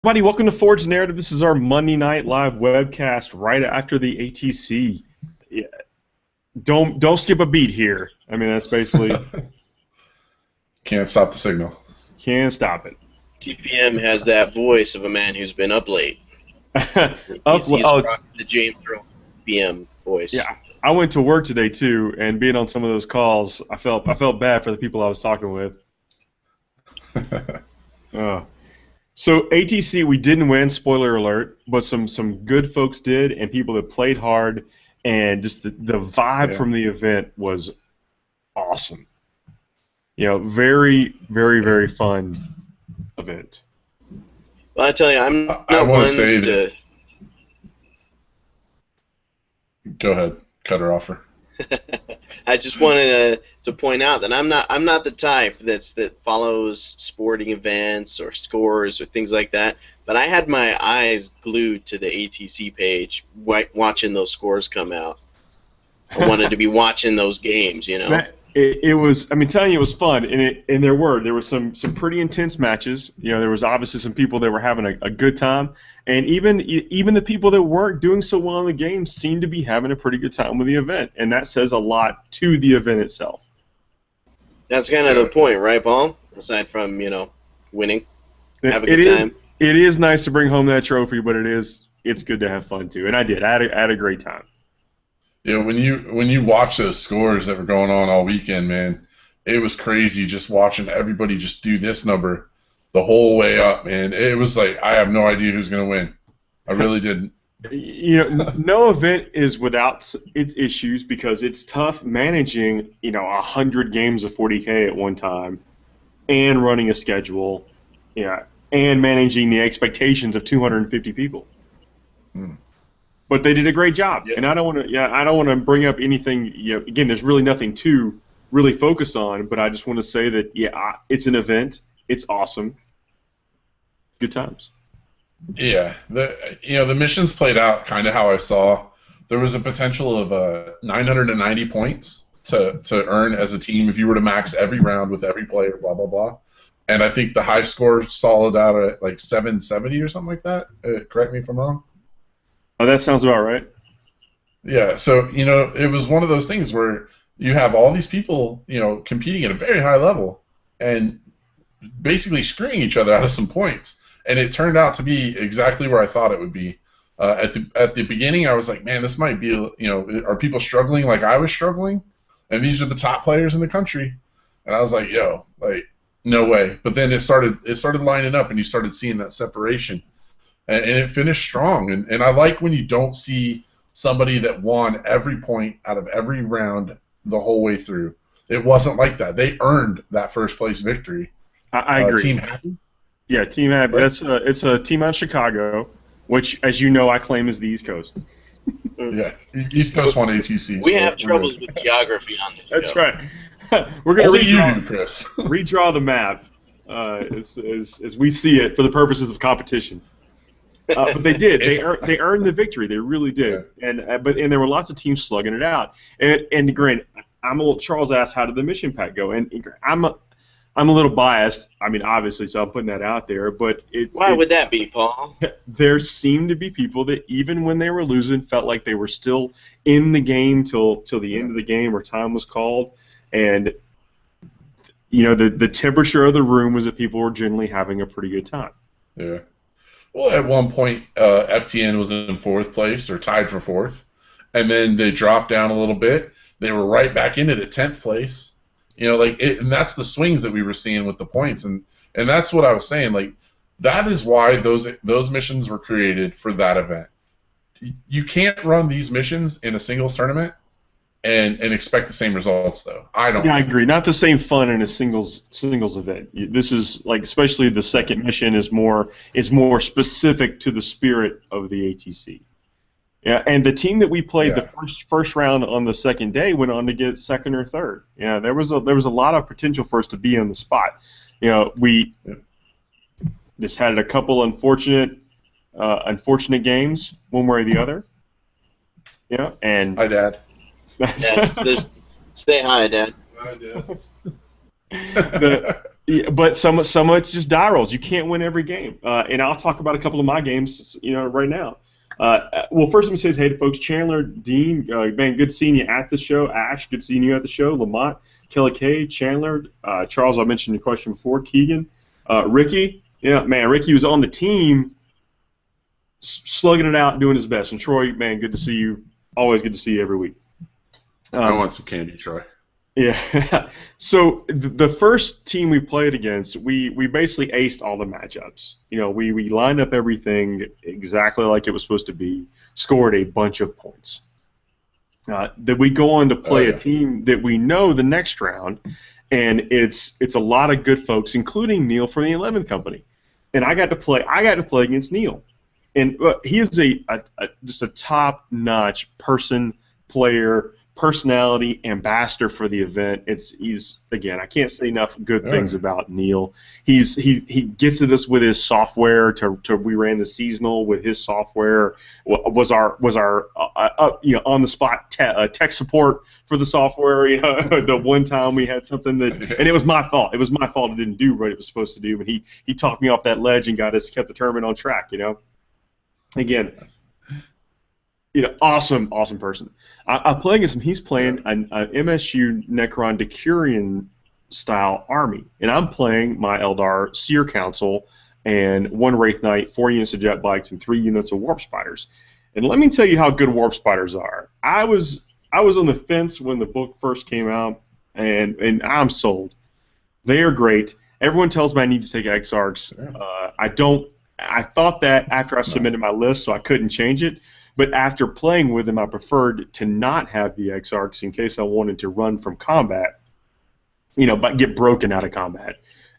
Buddy, welcome to Forge Narrative. This is our Monday night live webcast right after the ATC. Yeah. Don't skip a beat here. I mean, that's basically can't stop the signal. Can't stop it. TPM has that voice of a man who's been up late. He's rocking the James Earl PM voice. Yeah, I went to work today too, and being on some of those calls, I felt bad for the people I was talking with. So ATC, we didn't win, spoiler alert, but some good folks did, and people that played hard, and just the vibe from the event was awesome. You know, very, very, very fun event. Well, I tell you, I'm not one to... Go ahead, cut her off. I just wanted to point out that I'm not the type that follows sporting events or scores or things like that. But I had my eyes glued to the ATC page, watching those scores come out. I wanted to be watching those games, you know. It was. I mean, telling you, it was fun, and there were some pretty intense matches. You know, there was obviously some people that were having a good time, and even the people that weren't doing so well in the game seemed to be having a pretty good time with the event, and that says a lot to the event itself. That's kind of the point, right, Paul? Aside from winning, have a good time. It is nice to bring home that trophy, but it's good to have fun too, and I did. I had a great time. Yeah, when you watch those scores that were going on all weekend, man, it was crazy just watching everybody just do this number the whole way up, man. It was like I have no idea who's going to win. I really didn't. You know, no event is without its issues because it's tough managing 100 games of 40K at one time, and running a schedule, and managing the expectations of 250 people. But they did a great job, and I don't want to bring up anything. Again, there's really nothing to really focus on, but I just want to say that it's an event. It's awesome. Good times. Yeah, the missions played out kind of how I saw. There was a potential of 990 points to earn as a team if you were to max every round with every player. Blah blah blah. And I think the high score stalled out at like 770 or something like that. Correct me if I'm wrong. Oh, that sounds about right. Yeah, so, it was one of those things where you have all these people, competing at a very high level and basically screwing each other out of some points. And it turned out to be exactly where I thought it would be. At the beginning, I was like, man, this might be, are people struggling like I was struggling? And these are the top players in the country. And I was like, no way. But then it started lining up, and you started seeing that separation. And it finished strong. And I like when you don't see somebody that won every point out of every round the whole way through. It wasn't like that. They earned that first place victory. I agree. Team Happy? Yeah, Team Happy. Right. It's a team out of Chicago, which, as you know, I claim is the East Coast. Yeah, East Coast won ATC. We have troubles with geography on this That's show. right. We're going to Chris. redraw the map as we see it for the purposes of competition. But they did. They earned the victory. They really did. Yeah. And there were lots of teams slugging it out. And granted, Charles asked, how did the mission pack go? And I'm a little biased. I mean, obviously, so I'm putting that out there. But why would that be, Paul? There seemed to be people that even when they were losing, felt like they were still in the game till the end of the game or time was called. And the temperature of the room was that people were generally having a pretty good time. Yeah. Well, at one point, FTN was in 4th place or tied for 4th, and then they dropped down a little bit. They were right back into the 10th place. And that's the swings that we were seeing with the points, and that's what I was saying. Like, that is why those missions were created for that event. You can't run these missions in a singles tournament and expect the same results, though. I don't. Yeah, I agree. Not the same fun in a singles event. This is like, especially the second mission is more specific to the spirit of the ATC. Yeah, and the team that we played the first round on the second day went on to get second or third. Yeah, there was a lot of potential for us to be on the spot. We just had a couple unfortunate games, one way or the other. And hi, Dad. Stay high, Dad. Hi, Dad. Yeah, but some of it's just die rolls. You can't win every game. And I'll talk about a couple of my games, right now. Well, first let me say hey to folks. Chandler, Dean, man, good seeing you at the show. Ash, good seeing you at the show. Lamont, Kelly K, Chandler, Charles, I mentioned your question before. Keegan, Ricky, yeah, man, Ricky was on the team, slugging it out, doing his best. And Troy, man, good to see you. Always good to see you every week. I want some candy, Troy. Yeah. So the first team we played against, we basically aced all the matchups. We lined up everything exactly like it was supposed to be, scored a bunch of points. Then we go on to play a team that we know the next round, and it's a lot of good folks, including Neil from the 11th Company. And I got to play against Neil. And he is just a top-notch player, personality, ambassador for the event. He's again, I can't say enough good things about Neil. He gifted us with his software we ran the seasonal with his software. Was our on the spot tech support for the software. The one time we had something and it was my fault. It was my fault it didn't do what it was supposed to do. But he talked me off that ledge and kept the tournament on track. Again. Awesome person. I play against him. He's playing an MSU Necron Decurion style army, and I'm playing my Eldar Seer Council and 1 Wraith Knight, 4 units of jet bikes, and 3 units of warp spiders. And let me tell you how good warp spiders are. I was on the fence when the book first came out, and I'm sold. They are great. Everyone tells me I need to take Exarchs. I don't. I thought that after I submitted my list, so I couldn't change it. But after playing with him, I preferred to not have the Exarchs in case I wanted to run from combat, but get broken out of combat,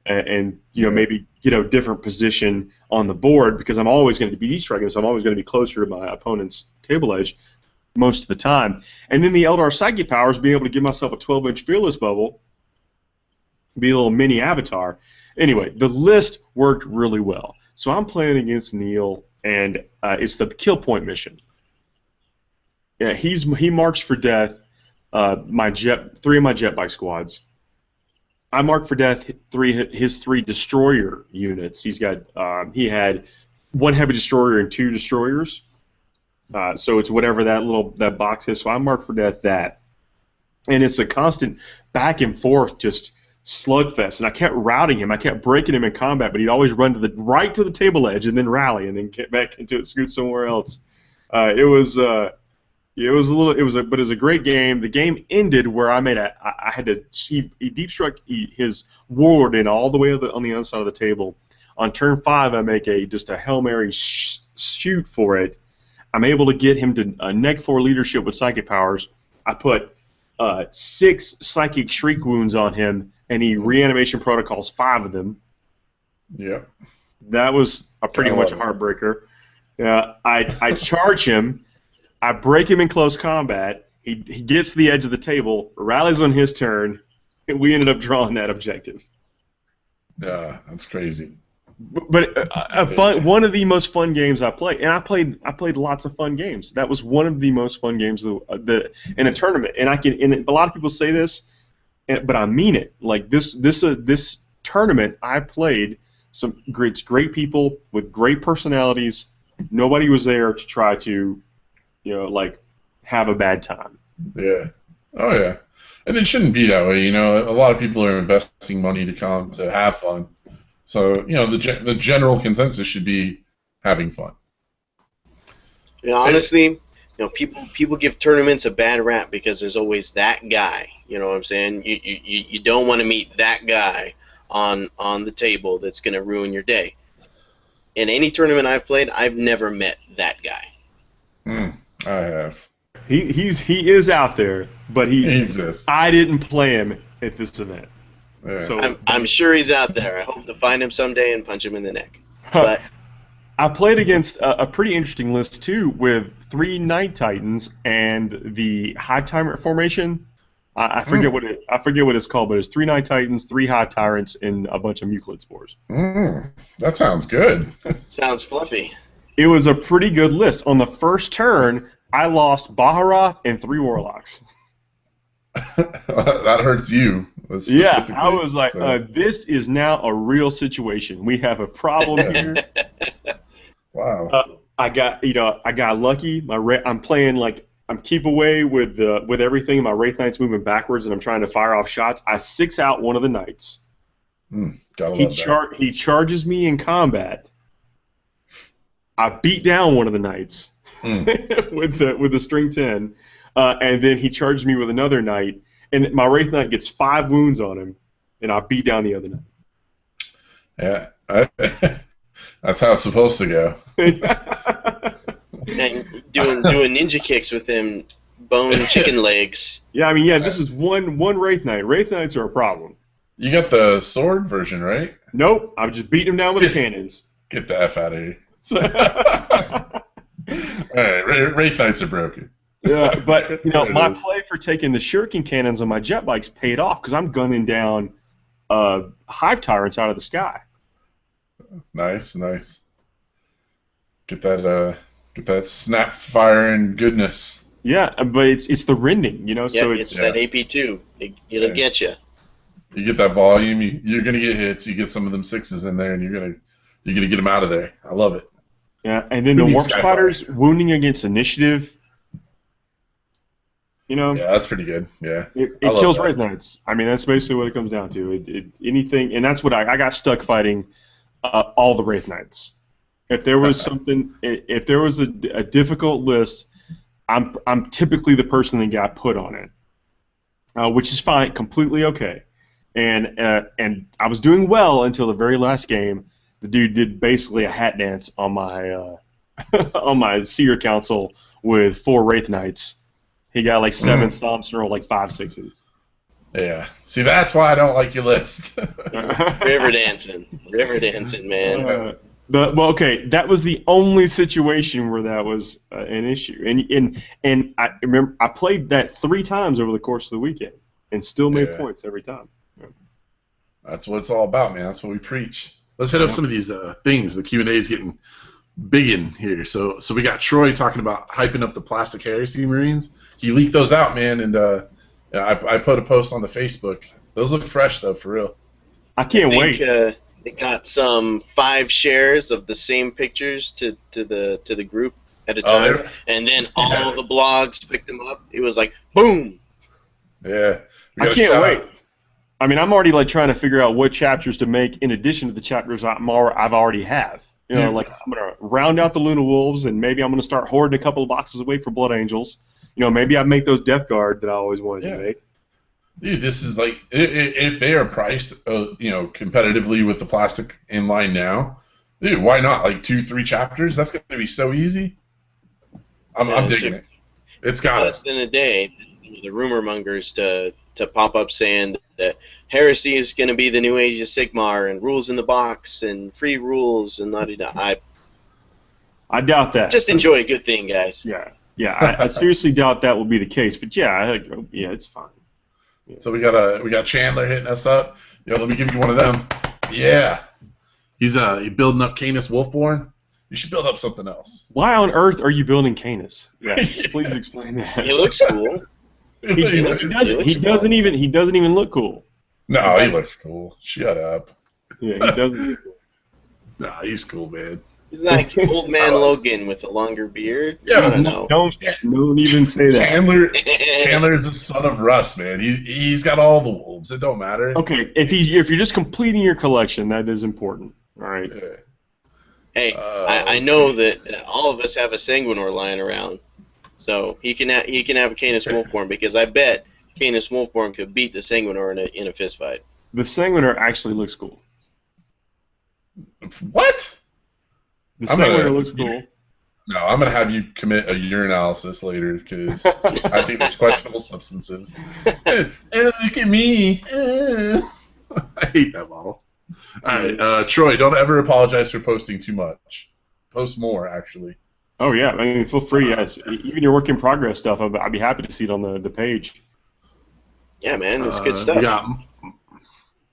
and maybe get a different position on the board because I'm always going to be Easter, so I'm always going to be closer to my opponent's table edge most of the time. And then the Eldar Psychic powers, being able to give myself a 12-inch fearless bubble, be a little mini avatar. Anyway, the list worked really well. So I'm playing against Neil, and it's the kill point mission. Yeah, he marks for death 3 of my jet bike squads. I marked for death his 3 destroyer units. He had 1 heavy destroyer and 2 destroyers. So it's whatever that box is. So I marked for death that, and it's a constant back and forth, just slugfest. And I kept routing him. I kept breaking him in combat, but he'd always run to the table edge and then rally and then get back into it, scoot somewhere else. It was a great game. The game ended where I had to deep struck his warlord in all the way on the other side of the table. On turn 5, I make just a Hail Mary shoot for it. I'm able to get him to neg 4 leadership with psychic powers. I put 6 psychic shriek wounds on him, and he reanimation protocols 5 of them. Yep. That was pretty much a heartbreaker. I charge him. I break him in close combat. He gets to the edge of the table, rallies on his turn, and we ended up drawing that objective. Yeah, that's crazy. But one of the most fun games I played, and I played lots of fun games. That was one of the most fun games in a tournament. And a lot of people say this, but I mean it. Like this tournament, I played some great people with great personalities. Nobody was there to try to, have a bad time. Yeah. Oh yeah. And it shouldn't be that way. A lot of people are investing money to come to have fun. So the general consensus should be having fun. Honestly, people give tournaments a bad rap because there's always that guy. You know what I'm saying? You don't want to meet that guy on the table that's going to ruin your day. In any tournament I've played, I've never met that guy. I have. He is out there, but he exists. I didn't play him at this event. Yeah. So I'm sure he's out there. I hope to find him someday and punch him in the neck. But I played against a pretty interesting list too, with 3 Night Titans and the High Tyrant formation. I forget what it's called, but it's 3 Night Titans, 3 High Tyrants, and a bunch of Muclid spores. That sounds good. Sounds fluffy. It was a pretty good list. On the first turn, I lost Baharoth and 3 Warlocks. That hurts you. Yeah, I was like, this is now a real situation. We have a problem here. Wow. I got lucky. I'm playing like I'm keep away with everything. My Wraith Knight's moving backwards, and I'm trying to fire off shots. I 6 out one of the knights. Gotta love that. He charges me in combat. I beat down one of the knights with the string 10, and then he charged me with another knight, and my Wraith Knight gets 5 wounds on him, and I beat down the other knight. Yeah, that's how it's supposed to go. And doing ninja kicks with him, bone chicken legs. Yeah, I mean, yeah, this is one Wraith Knight. Wraith Knights are a problem. You got the sword version, right? Nope, I'm just beating him down with the cannons. Get the F out of here. Alright, Wraith Knights are broken. Yeah, but my play for taking the shuriken cannons on my jet bikes paid off because I'm gunning down hive tyrants out of the sky. Nice. Get that snap firing goodness. Yeah, but it's the rending, so it's that AP2. It'll get you. You get that volume. You're gonna get hits. You get some of them 6s in there, and you're gonna get them out of there. I love it. Yeah, and then the warp spiders wounding against initiative. Yeah, that's pretty good. Yeah, it kills Wraith Knights. I mean, that's basically what it comes down to. Anything, and that's what I got stuck fighting all the Wraith Knights. If there was something, if there was a difficult list, I'm typically the person that got put on it, which is fine, completely okay. And I was doing well until the very last game. The dude did basically a hat dance on my on my Seer Council with 4 Wraith Knights. He got like 7 stomps and rolled like 5 6s. Yeah. See, that's why I don't like your list. River dancing, man. Well, okay, that was the only situation where that was an issue, and I remember I played that 3 times over the course of the weekend, and still made points every time. Yeah. That's what it's all about, man. That's what we preach. Let's hit up some of these things. The Q&A is getting big in here. So we got Troy talking about hyping up the Plastic Heresy Marines. He leaked those out, man, and I put a post on the Facebook. Those look fresh, though, for real. I can't wait. They got some 5 shares of the same pictures to the group at a time, and then all the blogs picked them up. It was like boom. Yeah, I can't wait. I mean, I'm already like trying to figure out what chapters to make in addition to the chapters I've already have. Like I'm gonna round out the Luna Wolves, and maybe I'm gonna start hoarding a couple of boxes away for Blood Angels. Maybe I make those Death Guard that I always wanted to make. Dude, this is like if they are priced, competitively with the plastic in line now, dude, why not? Like 2-3 chapters? That's gonna be so easy. I'm digging it. It's got less than a day. The rumor mongers to pop up saying that Heresy is going to be the new Age of Sigmar and rules in the box and free rules and I doubt that. Just enjoy a good thing, guys. Yeah. I seriously doubt that will be the case. But yeah, it's fine. Yeah. So we got Chandler hitting us up. Let me give you one of them. Yeah, he's building up Canis Wolfborn. You should build up something else. Why on earth are you building Canis? Yeah, please explain that. He looks cool. He doesn't even look cool. No, he looks cool. Shut up. Yeah, he doesn't look cool. Nah, he's cool, man. He's like old man Logan with a longer beard. Yeah, I don't know. Don't even say that. Chandler is the son of Russ, man. He's got all the wolves. It don't matter. Okay, if you're just completing your collection, that is important. All right. Yeah. Hey, I know that all of us have a Sanguine lying around, so he can have a Canis Wolfborn because I bet Canis Wolfborn could beat the Sanguine in a fist fight. The Sanguine actually looks cool. What? The Sanguine looks cool. No, I'm gonna have you commit a urinalysis later because I think there's questionable substances. Look at me. I hate that model. All right, Troy, don't ever apologize for posting too much. Post more, actually. Oh yeah, I mean, feel free. Yes, even your work in progress stuff, I'd be happy to see it on the page. Yeah, man, it's good stuff.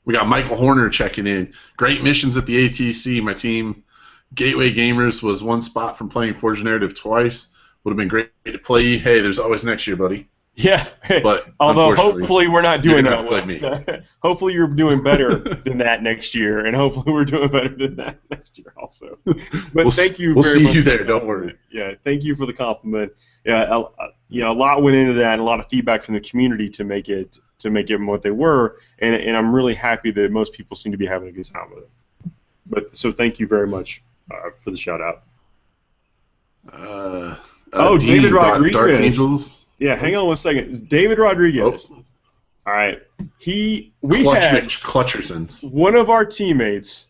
We got Michael Horner checking in. Great missions at the ATC. My team, Gateway Gamers, was 1 spot from playing Forge Narrative twice. Would have been great to play. Hey, there's always next year, buddy. Yeah. But although unfortunately, hopefully we're not you're doing gonna that. have to play me. Hopefully you're doing better than that next year, and hopefully we're doing better than that next year also. But thank you We'll very see much you for the there. Don't compliment. worry. Yeah, thank you for the compliment. Yeah, a lot went into that, and a lot of feedback from the community to make it what they were, and I'm really happy that most people seem to be having a good time with it. But so thank you very much for the shout out. Dean David brought Rodriguez. Dark Angels. Yeah, hang on one second. David Rodriguez. Oh. All right. We Clutcherson. had one of our teammates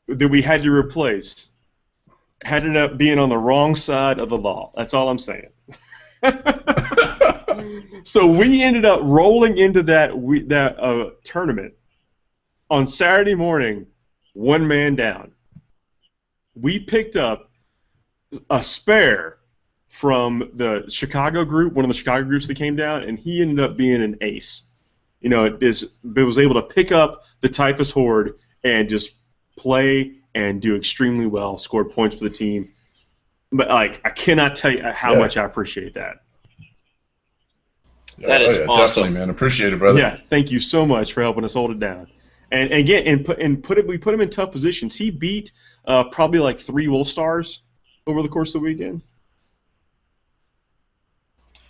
that we had to replace had ended up being on the wrong side of the law. That's all I'm saying. So we ended up rolling into that tournament on Saturday morning, one man down. We picked up a spare from the Chicago group, one of the Chicago groups that came down, and he ended up being an ace. You know, it was able to pick up the Typhus Horde and just play and do extremely well, scored points for the team. But like, I cannot tell you how much I appreciate that. That is awesome, definitely, man. Appreciate it, brother. Yeah, thank you so much for helping us hold it down. And again, we put him in tough positions. He beat probably like 3 Wolf Stars over the course of the weekend.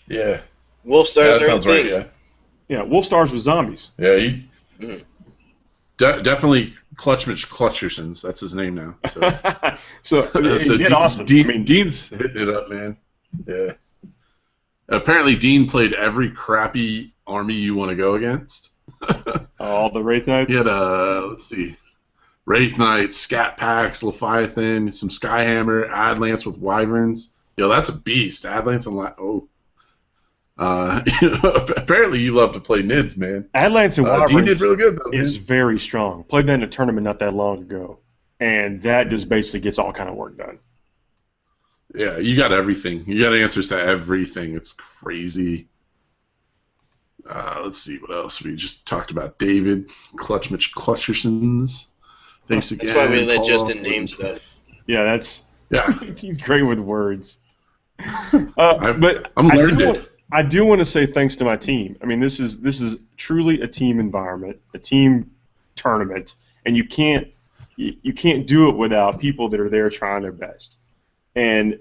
Yeah. Wolf Stars that sounds right. Yeah. Yeah, Wolf Stars with zombies. Yeah, he definitely Clutchersons. That's his name now. So, awesome. Dean's hitting it up, man. Yeah. Apparently, Dean played every crappy army you want to go against. All the Wraith Nights? He had, let's see, Wraith Nights, Scat Packs, Leviathan, some Skyhammer, Adlance with Wyverns. Yo, that's a beast. Adlance and apparently you love to play Nids, man. Adlance and Wyverns Dean did really good, though, is man. very strong. Played that in a tournament not that long ago, and that just basically gets all kind of work done. Yeah, you got everything. You got answers to everything. It's crazy. Let's see what else. We just talked about David, Clutchersons. Thanks again. That's why we let Justin name stuff. Yeah, he's great with words. But I'm learned I do want to say thanks to my team. I mean, this is truly a team environment, a team tournament, and you can't do it without people that are there trying their best. And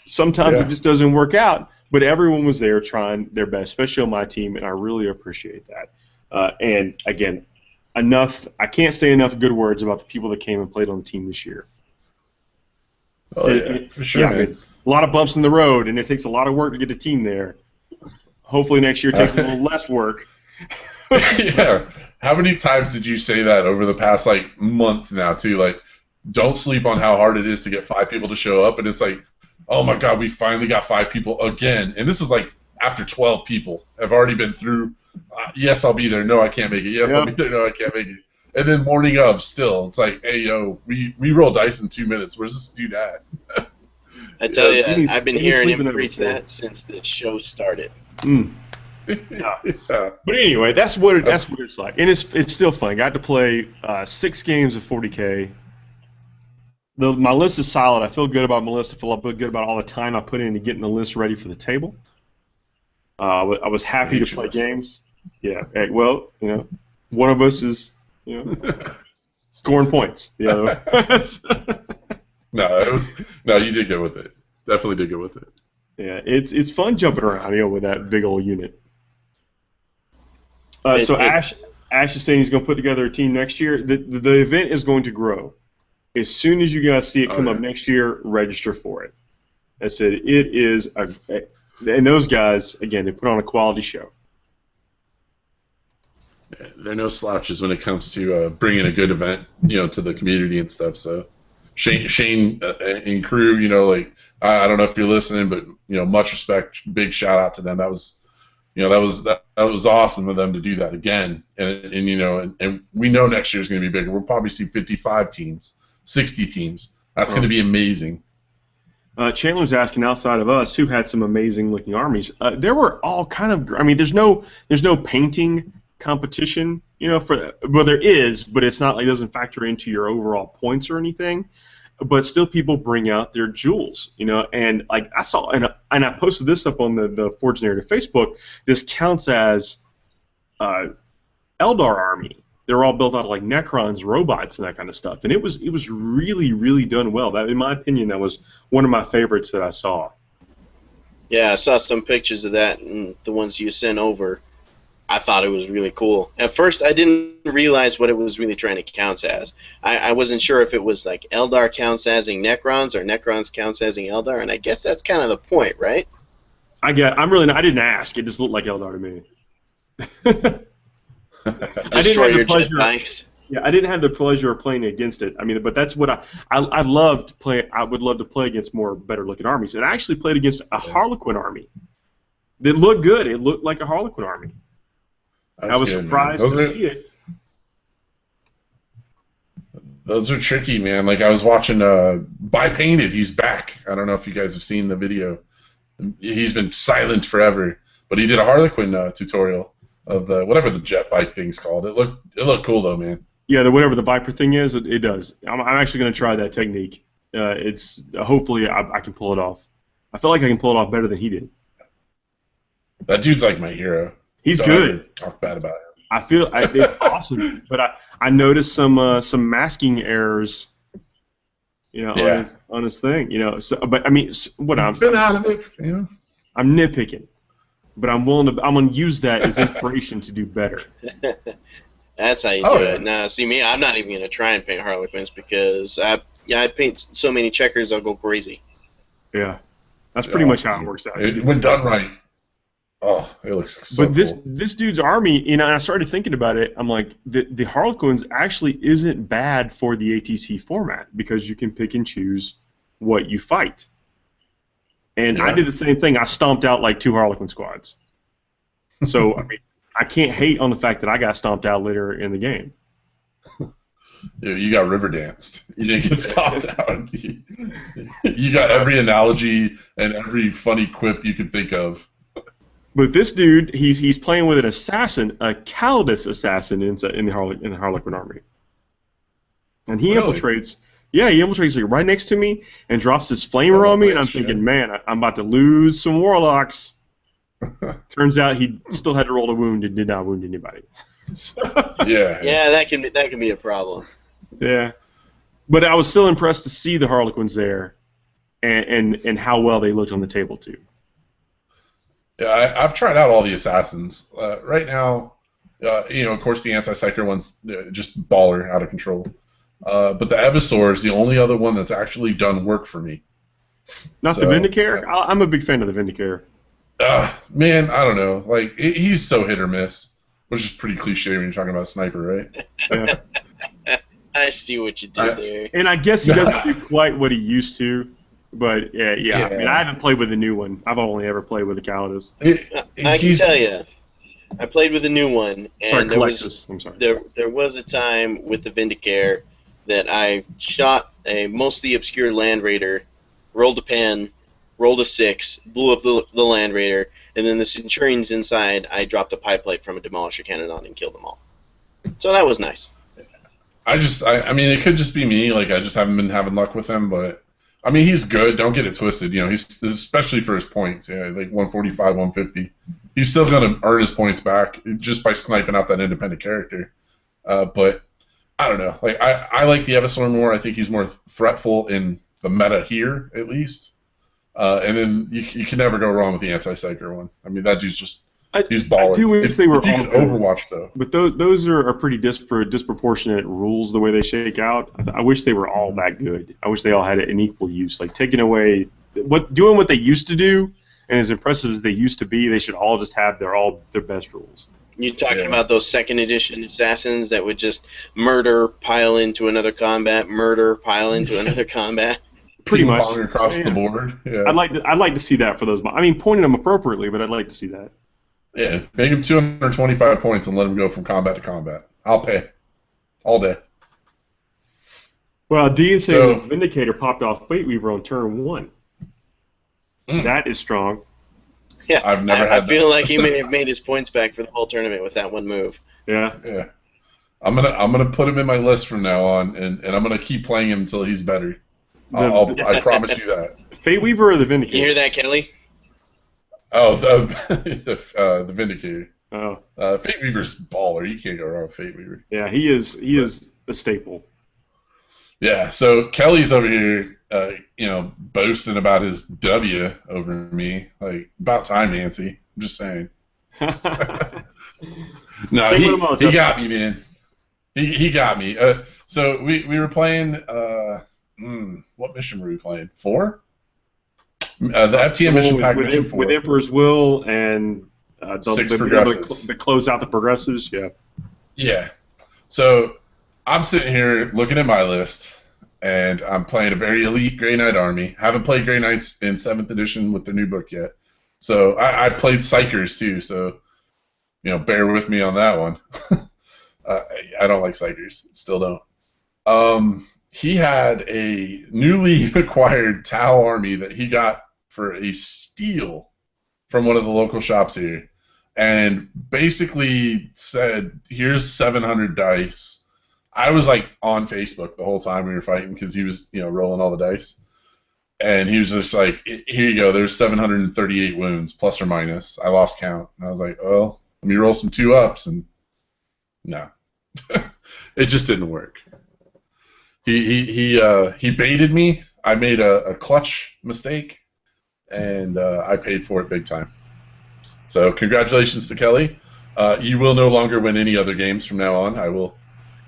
sometimes it just doesn't work out, but everyone was there trying their best, especially on my team, and I really appreciate that. And again, I can't say enough good words about the people that came and played on the team this year. Oh, yeah, for sure, man. I mean, a lot of bumps in the road, and it takes a lot of work to get a team there. Hopefully next year takes a little less work. Yeah. How many times did you say that over the past, month now, too? Like, don't sleep on how hard it is to get 5 people to show up, and it's like, oh my God, we finally got 5 people again. And this is after 12 people have already been through, yes, I'll be there, no, I can't make it, yes, I'll be there, no, I can't make it. And then morning of still, it's like, hey, yo, we roll dice in 2 minutes. Where's this dude at? I tell you, I've been hearing him preach that since the show started. Yeah. But anyway, that's what it's like, and it's still fun. Got to play 6 games of 40K. My list is solid. I feel good about my list. I feel good about all the time I put into getting the list ready for the table. I was happy to play games. Yeah. Well, one of us is scoring points. The other one. No, you did good with it. Definitely did good with it. Yeah, it's fun jumping around, with that big old unit. So Ash is saying he's going to put together a team next year. The event is going to grow. As soon as you guys see it come up next year, register for it. I said it is and those guys, again, they put on a quality show. They're no slouches when it comes to bringing a good event, to the community and stuff. So Shane and crew, I don't know if you're listening, but much respect, big shout out to them. That was, that was awesome of them to do that again. And we know next year's going to be bigger. We'll probably see 55 teams, 60 teams. That's going to be amazing. Chandler's asking, outside of us, who had some amazing looking armies. There were all kind of. I mean, there's no painting competition, well, there is, but it's not it doesn't factor into your overall points or anything. but still people bring out their jewels, and like I saw, and I posted this up on the Forge Narrative Facebook. This counts as Eldar army. They're all built out of like Necrons, robots, and that kind of stuff, and it was really, really done well. That, in my opinion, that was one of my favorites that I saw. Yeah, I saw some pictures of that, and the ones you sent over. I thought it was really cool. At first, I didn't realize what it was really trying to count as. I wasn't sure if it was like Eldar counts as Necrons or Necrons counts as Eldar, and I guess that's kind of the point, right? I didn't ask. It just looked like Eldar to me. Destroy your jetpacks. Yeah, I didn't have the pleasure of playing against it. I mean, but that's what I loved to play. I would love to play against better looking armies. And I actually played against a Harlequin army. That looked good. It looked like a Harlequin army. I was surprised to see it. Those are tricky, man. Like I was watching By Painted. He's back. I don't know if you guys have seen the video. He's been silent forever, but he did a Harlequin tutorial of whatever the jet bike thing's called. It looked cool though, man. Yeah, whatever the Viper thing is, it does. I'm actually going to try that technique. It's hopefully I can pull it off. I feel like I can pull it off better than he did. That dude's like my hero. He's good. Talk bad about him. I feel it's awesome, but I noticed some masking errors, on his thing, So, but I mean, what He's been out of it, I'm nitpicking, but I'm going to use that as inspiration to do better. That's how you do it. Now, see me, I'm not even going to try and paint Harlequins because I paint so many checkers, I'll go crazy. Yeah, that's pretty much how it works out. When done right. Oh, it looks so cool. This dude's army, and I started thinking about it. I'm like, the Harlequins actually isn't bad for the ATC format because you can pick and choose what you fight. And I did the same thing. I stomped out like 2 Harlequin squads. So I mean, I can't hate on the fact that I got stomped out later in the game. You got river danced. You didn't get stomped out. You got every analogy and every funny quip you could think of. But this dude, he's playing with an assassin, a Calidus assassin in the Harlequin army, and he infiltrates. Yeah, he infiltrates like right next to me and drops his flamer on me, and I'm thinking, man, I'm about to lose some warlocks. Turns out he still had to roll a wound and did not wound anybody. Yeah, that can be a problem. Yeah, but I was still impressed to see the Harlequins there, and how well they looked on the table too. Yeah, I've tried out all the assassins. Right now, of course, the anti-psyker one's just baller, out of control. But the Evisaur is the only other one that's actually done work for me. Not the Vindicator? I'm a big fan of the Vindicator. Man, I don't know. Like, he's so hit or miss, which is pretty cliche when you're talking about a sniper, right? Yeah. I see what you did there. And I guess he doesn't do quite what he used to. But yeah. I mean, I haven't played with the new one. I've only ever played with the Calidus. I can tell you, I played with the new one, and there was a time with the Vindicator that I shot a mostly obscure Land Raider, rolled a pen, rolled a 6, blew up the Land Raider, and then the Centurions inside, I dropped a pipe light from a Demolisher cannon on and killed them all. So that was nice. I mean, it could just be me. Like, I just haven't been having luck with him, but I mean, he's good. Don't get it twisted. He's especially for his points. Yeah, like 145, 150. He's still gonna earn his points back just by sniping out that independent character. But I don't know. Like I like the Evisaur more. I think he's more threatful in the meta here, at least. And then you can never go wrong with the anti-psyker one. I mean, that dude's just he's baller. I do wish they were all good. Overwatch though. But those are pretty disproportionate rules the way they shake out. I wish they were all that good. I wish they all had an equal use. Like taking away doing what they used to do, and as impressive as they used to be, they should all just have their best rules. You're talking about those 2nd edition assassins that would just murder, pile into another combat, murder, pile into another combat. Pretty much across the board. Yeah. I'd like to see that for those. I mean, pointing them appropriately, but I'd like to see that. Yeah, make him 225 points and let him go from combat to combat. I'll pay. All day. Well, Dean saying Vindicator popped off Fate Weaver on turn 1. That is strong. Yeah, I feel like he may have made his points back for the whole tournament with that one move. Yeah. I'm gonna put him in my list from now on, and I'm gonna keep playing him until he's better. I promise you that. Fate Weaver or the Vindicator? You hear that, Kelly? Oh, the Vindicator. Oh. Fate Weaver's baller. You can't go wrong with Fate Weaver. Yeah, he is a staple. Yeah, so Kelly's over here, boasting about his W over me. Like, about time, Nancy. I'm just saying. No, he got me, man. He got me. So we were playing. What mission were we playing? 4? The FTN mission pack mission 4. With Emperor's Will and 6 progressives. The close out the progressives, yeah. Yeah. So I'm sitting here looking at my list, and I'm playing a very elite Grey Knight army. Haven't played Grey Knights in 7th edition with the new book yet. So I played Psychers too, so bear with me on that one. I don't like Psychers, still don't. He had a newly acquired Tau army that he got for a steal from one of the local shops here, and basically said, "Here's 700 dice." I was like on Facebook the whole time we were fighting because he was rolling all the dice. And he was just like, "Here you go. There's 738 wounds, plus or minus. I lost count." And I was like, "Well, let me roll some 2-ups." And no, it just didn't work. He baited me. I made a clutch mistake, and I paid for it big time. So congratulations to Kelly. You will no longer win any other games from now on. I will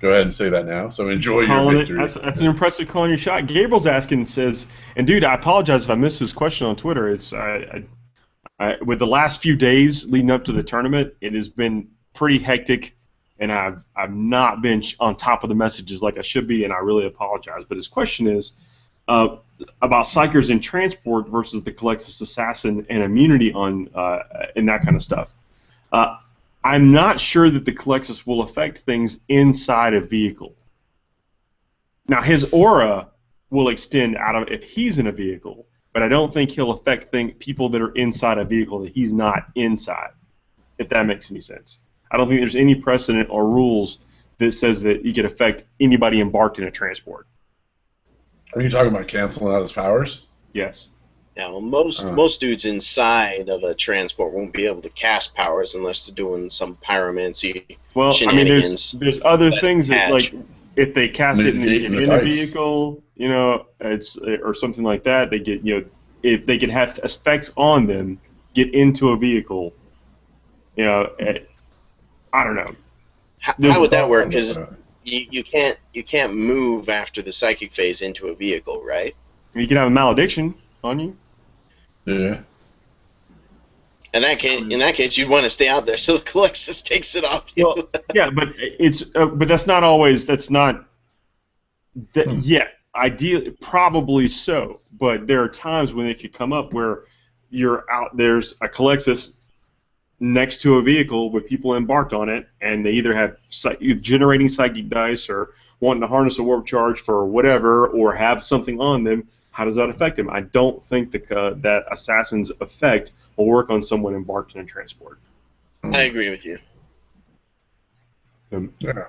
go ahead and say that now. So enjoy your victory. That's an impressive calling your shot. Gabriel's asking, says, and dude, I apologize if I missed this question on Twitter. It's with the last few days leading up to the tournament, it has been pretty hectic, and I've not been on top of the messages like I should be, and I really apologize. But his question is about Psychers in transport versus the Colexis Assassin and immunity on and that kind of stuff. I'm not sure that the Colexis will affect things inside a vehicle. Now, his aura will extend out of if he's in a vehicle, but I don't think he'll affect people that are inside a vehicle that he's not inside, if that makes any sense. I don't think there's any precedent or rules that says that he could affect anybody embarked in a transport. Are you talking about canceling out his powers? Yes. Yeah, well, most dudes inside of a transport won't be able to cast powers unless they're doing some pyromancy shenanigans. There's other things that, like, if they cast it in a vehicle, or something like that, they get, if they can have effects on them, get into a vehicle, I don't know. How would that work? Because you can't move after the psychic phase into a vehicle, right? You can have a malediction on you. Yeah. In that case, you'd want to stay out there so the Colexis takes it off you. Well, yeah, but but that's not always. That's not. Yeah, ideally, probably so. But there are times when it could come up where you're out. There's a Colexis next to a vehicle with people embarked on it, and they either have generating psychic dice or wanting to harness a warp charge for whatever, or have something on them. How does that affect him? I don't think that Assassin's effect will work on someone embarked in a transport. I agree with you. Yeah.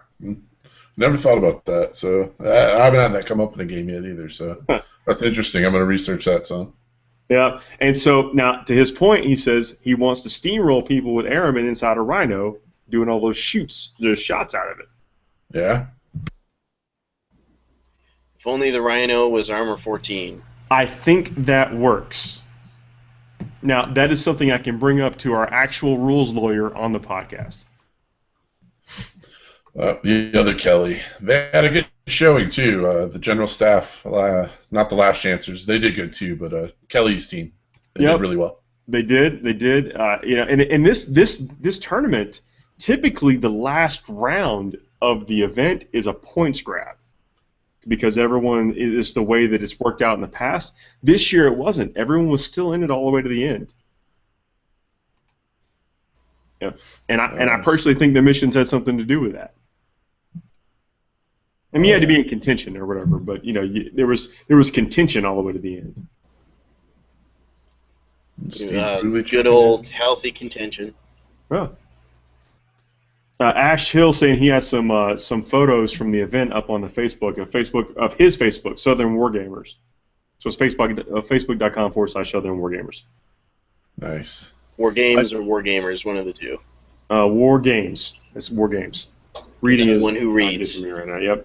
Never thought about that. So I haven't had that come up in a game yet either. So that's interesting. I'm going to research that some. Yeah, and so now to his point, he says he wants to steamroll people with Airmen inside a Rhino, doing all those shots out of it. Yeah. If only the Rhino was armor 14. I think that works. Now, that is something I can bring up to our actual rules lawyer on the podcast. The other Kelly. They had a good showing, too. The general staff, not the Last Chancers, they did good, too, but Kelly's team, they did really well. They did. And in this tournament, typically the last round of the event is a points grab, because everyone is the way that it's worked out in the past. This year it wasn't. Everyone was still in it all the way to the end. Yeah. And I personally think the missions had something to do with that. I mean, you had to be in contention or whatever, but there was contention all the way to the end. Good old healthy contention. Well, Ash Hill saying he has some photos from the event up on the Facebook of his Facebook, Southern Wargamers. So it's facebook.com/Southern Wargamers. Nice. War Games or War Gamers, one of the two. War Games. It's War Games. Reading is one who reads. not getting me right now.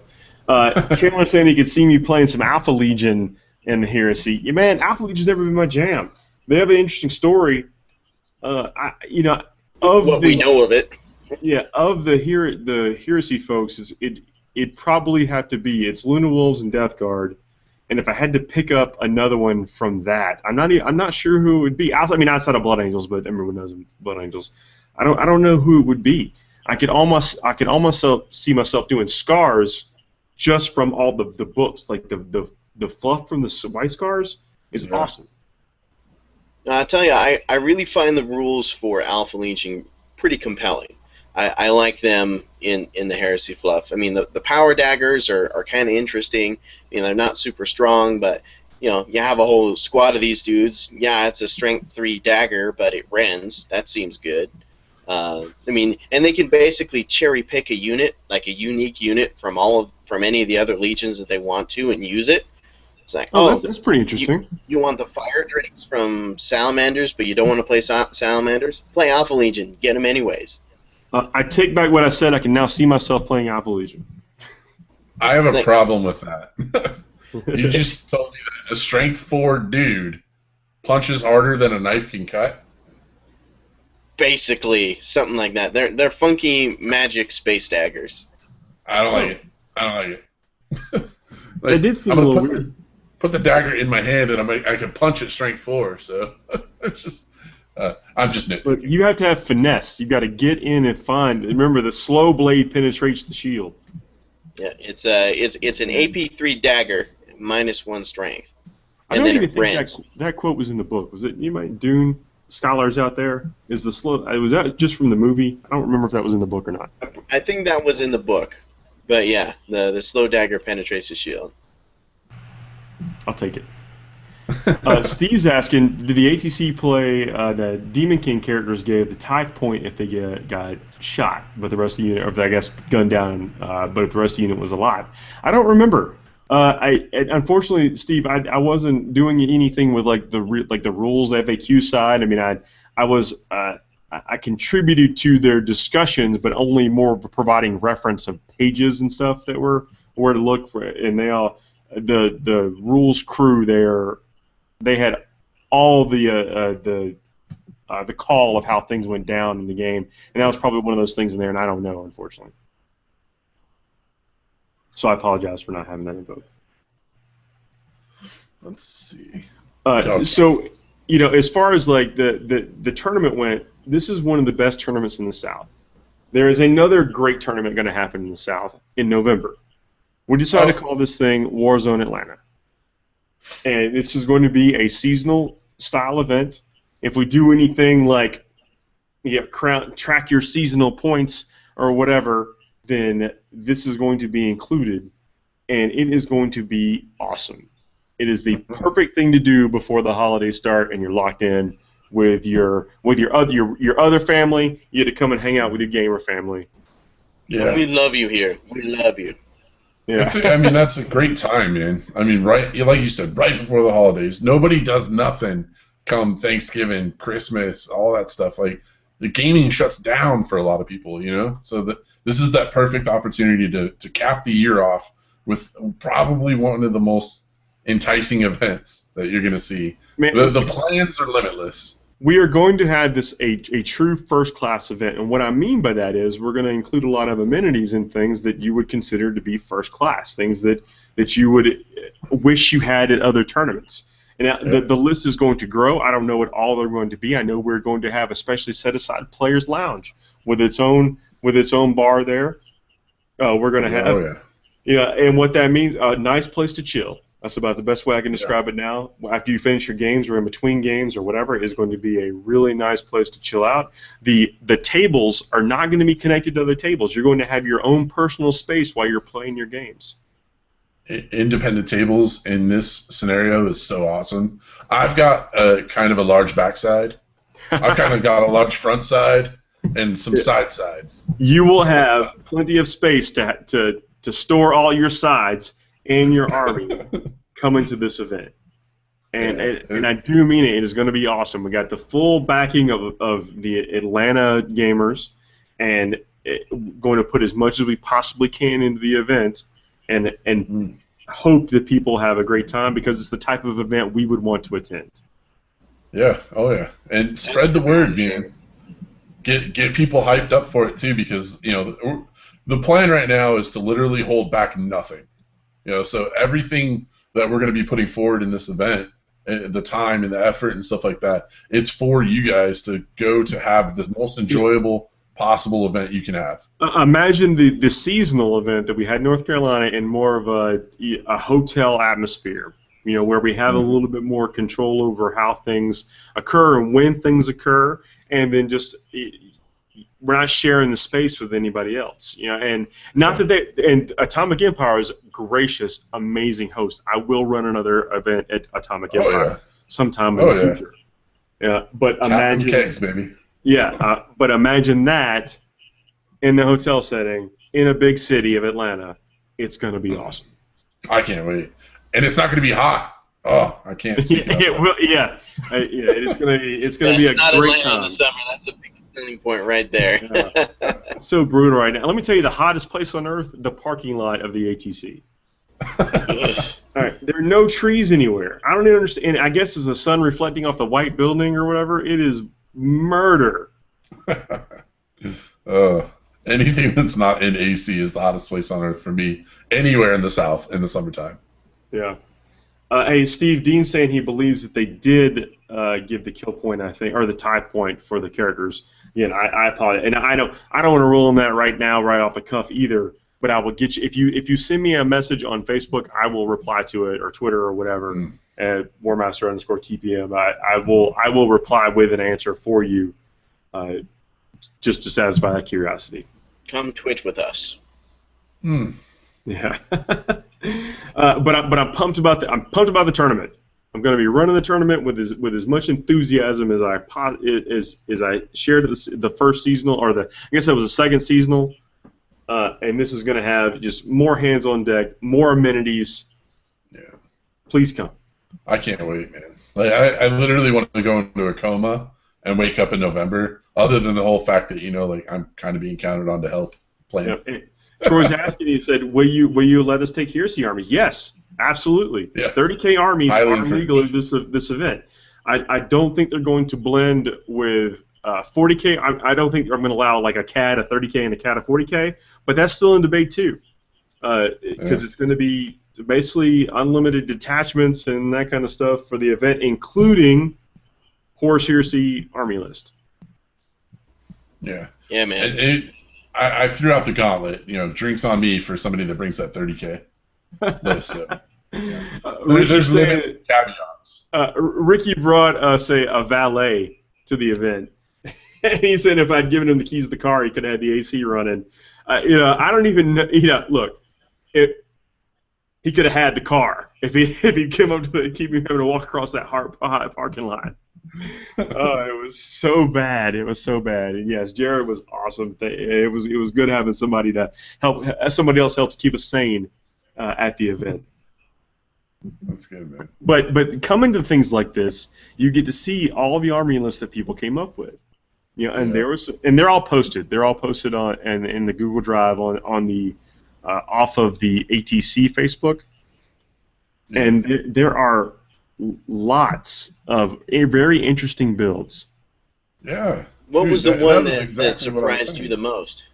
Yep. Chandler saying he could see me playing some Alpha Legion in the Heresy. Yeah, man, Alpha Legion's never been my jam. They have an interesting story. Of what we know of it. Yeah, of the Heresy folks, it probably have to be it's Luna Wolves and Death Guard. And if I had to pick up another one from that, I'm not sure who it would be. Outside of Blood Angels, but everyone knows Blood Angels. I don't know who it would be. I could almost see myself doing Scars just from all the books, like the fluff from the White Scars is awesome. Now, I'll tell you, I really find the rules for Alpha Legion pretty compelling. I like them in the Heresy fluff. I mean, the power daggers are kind of interesting. They're not super strong, but you have a whole squad of these dudes. Yeah, it's a strength 3 dagger, but it rends. That seems good. And they can basically cherry pick a unit, like a unique unit from any of the other legions that they want to, and use it. It's like, that's pretty interesting. You want the fire drakes from Salamanders, but you don't want to play Salamanders? Play Alpha Legion. Get them anyways. I take back what I said. I can now see myself playing Alpha Legion. I have a problem with that. You just told me that a strength 4 dude punches harder than a knife can cut? Basically, something like that. They're funky magic space daggers. I don't like it. It did seem a little weird. Put the dagger in my hand and I can punch it strength 4. So I'm just nitpicking. But you have to have finesse. You got to get in and find. Remember, the slow blade penetrates the shield. Yeah, it's an AP3 dagger -1 strength. I don't even think that quote was in the book. Was it? You might Dune scholars out there. Was that just from the movie? I don't remember if that was in the book or not. I think that was in the book. But yeah, the slow dagger penetrates the shield. I'll take it. Steve's asking, did the ATC play the Demon King characters gave the tithe point if they got shot, but the rest of the unit, or I guess gunned down, but if the rest of the unit was alive? I don't remember. Unfortunately, Steve, I wasn't doing anything with the rules FAQ side. I contributed to their discussions, but only more providing reference of pages and stuff that were where to look for it. And the rules crew there, they had all the call of how things went down in the game, and that was probably one of those things in there, and I don't know, unfortunately. So I apologize for not having that info. Let's see. So, as far as the tournament went, this is one of the best tournaments in the South. There is another great tournament going to happen in the South in November. We decided to call this thing Warzone Atlanta. And this is going to be a seasonal style event. If we do anything like track your seasonal points or whatever, then this is going to be included, and it is going to be awesome. It is the perfect thing to do before the holidays start, and you're locked in with your other family. You get to come and hang out with your gamer family. Yeah, we love you here. We love you. Yeah, that's a great time, man. Right, like you said, right before the holidays. Nobody does nothing come Thanksgiving, Christmas, all that stuff. Like, the gaming shuts down for a lot of people, So this is that perfect opportunity to cap the year off with probably one of the most enticing events that you're going to see. Man, the plans are limitless. We are going to have this a true first-class event, and what I mean by that is we're going to include a lot of amenities and things that you would consider to be first-class, things that you would wish you had at other tournaments. And the list is going to grow. I don't know what all they're going to be. I know we're going to have a specially set-aside players' lounge with its own bar there. We're going to have and what that means, a nice place to chill. That's about the best way I can describe it now. After you finish your games or in between games or whatever, it is going to be a really nice place to chill out. The tables are not going to be connected to other tables. You're going to have your own personal space while you're playing your games. Independent tables in this scenario is so awesome. I've got kind of a large backside. I've kind of got a large front side and some side sides. You will have plenty of space to store all your sides and your army coming to this event. And I do mean it. It is going to be awesome. We got the full backing of the Atlanta gamers, and going to put as much as we possibly can into the event, and hope that people have a great time, because it's the type of event we would want to attend. Yeah. Oh yeah. And spread the word, man. Get people hyped up for it too, because the plan right now is to literally hold back nothing. So everything that we're going to be putting forward in this event, the time and the effort and stuff like that, it's for you guys to go to have the most enjoyable possible event you can have. Imagine the seasonal event that we had in North Carolina in more of a hotel atmosphere, where we have a little bit more control over how things occur and when things occur, and then just we're not sharing the space with anybody else, and not that and Atomic Empire is gracious, amazing host. I will run another event at Atomic Empire sometime in the future. Yeah, but imagine kegs, baby. Yeah, but imagine that in the hotel setting in a big city of Atlanta. It's going to be awesome. I can't wait, and it's not going to be hot. Oh, I can't. It will. Yeah, it's going to be. It's going to be a great time. In the summer. That's a big turning point right there. It's so brutal right now. Let me tell you, the hottest place on earth: the parking lot of the ATC. All right, there are no trees anywhere. I don't even understand. I guess it's the sun reflecting off the white building or whatever. It is murder. Anything that's not in AC is the hottest place on earth for me. Anywhere in the South in the summertime. Yeah. Hey, Steve Dean's saying he believes that they did give the kill point, I think, or the tie point for the characters. Yeah, I apologize, and I don't want to rule on that right now, right off the cuff either. But I will get you if you send me a message on Facebook, I will reply to it, or Twitter or whatever at Warmaster_TPM. I will reply with an answer for you, just to satisfy that curiosity. Come twit with us. Yeah. But I'm pumped about the tournament. I'm going to be running the tournament with as much enthusiasm as I shared at the first seasonal, or I guess that was the second seasonal. And this is going to have just more hands on deck, more amenities. Yeah. Please come. I can't wait, man. Like I literally want to go into a coma and wake up in November. Other than the whole fact that I'm kind of being counted on to help plan. Yeah. Troy's asking. He said, "Will you let us take Heresy armies?" Yes, absolutely. Yeah. 30K armies are legal at this event. I don't think they're going to blend with 40K. I don't think I'm going to allow like a CAD, a 30K, and a CAD, a 40K. But that's still in debate too, because it's going to be basically unlimited detachments and that kind of stuff for the event, including Horus Heresy army list. Yeah. Yeah, man. And I threw out the gauntlet. Drinks on me for somebody that brings that 30K list. So. There's limited caveats. Ricky brought us a valet to the event. And he said if I'd given him the keys to the car, he could have had the AC running. I don't even know. Look, he could have had the car if he came up to keep him having to walk across that parking lot. It was so bad. It was so bad. And yes, Jared was awesome. It was good having somebody to help. Somebody else helps keep us sane at the event. That's good, man. But coming to things like this, you get to see all the army lists that people came up with. They're all posted. They're all posted on and in the Google Drive on the off of the ATC Facebook. Yeah. And there are lots of very interesting builds. Yeah. What was the one that surprised you the most?